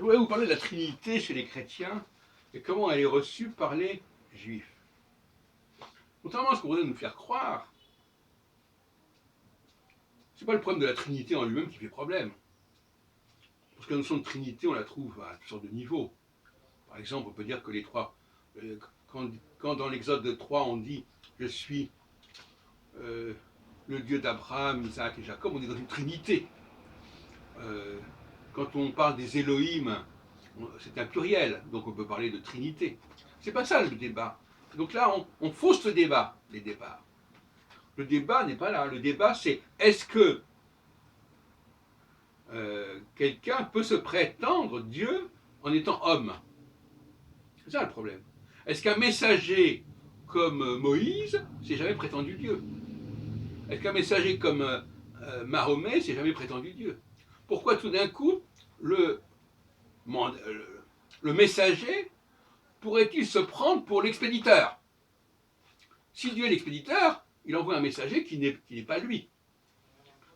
Je voudrais vous parler de la Trinité chez les chrétiens et comment elle est reçue par les juifs. Contrairement à ce qu'on voudrait nous faire croire, c'est pas le problème de la Trinité en lui-même qui fait problème. Parce que la notion de Trinité, on la trouve à toutes sortes de niveaux. Par exemple, on peut dire que les trois, quand dans l'Exode 3, on dit « Je suis le Dieu d'Abraham, Isaac et Jacob », on est dans une Trinité. Quand on parle des Elohim, c'est un pluriel, donc on peut parler de Trinité. C'est pas ça le débat. Donc là, on fausse le débat, les débats. Le débat n'est pas là. Le débat, c'est est-ce que quelqu'un peut se prétendre Dieu en étant homme? C'est ça le problème. Est-ce qu'un messager comme Moïse s'est jamais prétendu Dieu? Est-ce qu'un messager comme Mahomet s'est jamais prétendu Dieu? Pourquoi tout d'un coup le messager pourrait-il se prendre pour l'expéditeur? Si Dieu est l'expéditeur, il envoie un messager qui n'est pas lui.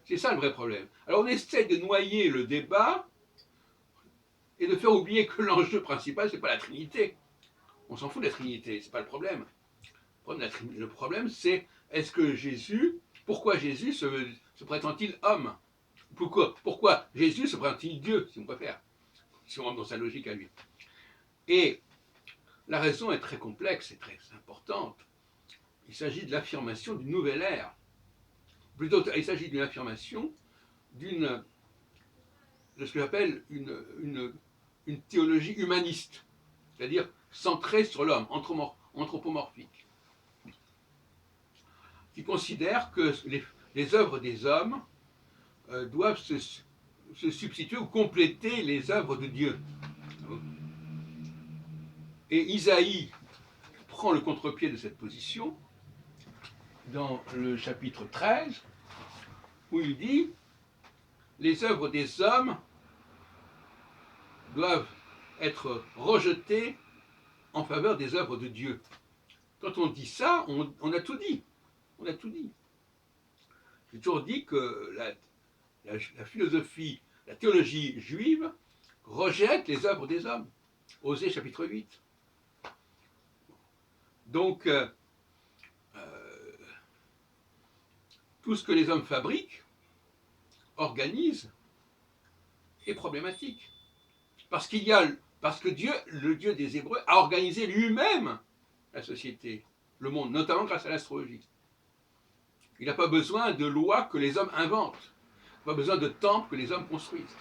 C'est ça le vrai problème. Alors on essaie de noyer le débat et de faire oublier que l'enjeu principal, c'est pas la Trinité. On s'en fout de la Trinité, c'est pas le problème. Le problème, c'est est-ce que pourquoi Jésus se prétend-il homme? Pourquoi Jésus se prétend-il Dieu, si on préfère, si on rentre dans sa logique à lui? Et la raison est très complexe et très importante. Il s'agit de l'affirmation d'une nouvelle ère. Plutôt, il s'agit d'une affirmation de ce que j'appelle une théologie humaniste, c'est-à-dire centrée sur l'homme, anthropomorphique, qui considère que les œuvres des hommes doivent se substituer ou compléter les œuvres de Dieu. Et Isaïe prend le contre-pied de cette position dans le chapitre 13, où il dit « Les œuvres des hommes doivent être rejetées en faveur des œuvres de Dieu. » Quand on dit ça, on a tout dit. On a tout dit. J'ai toujours dit que la philosophie, la théologie juive rejette les œuvres des hommes. Osée chapitre 8. Donc, tout ce que les hommes fabriquent, organisent, est problématique. Parce que Dieu, le Dieu des Hébreux, a organisé lui-même la société, le monde, notamment grâce à l'astrologie. Il n'a pas besoin de lois que les hommes inventent. Il n'a pas besoin de temples que les hommes construisent.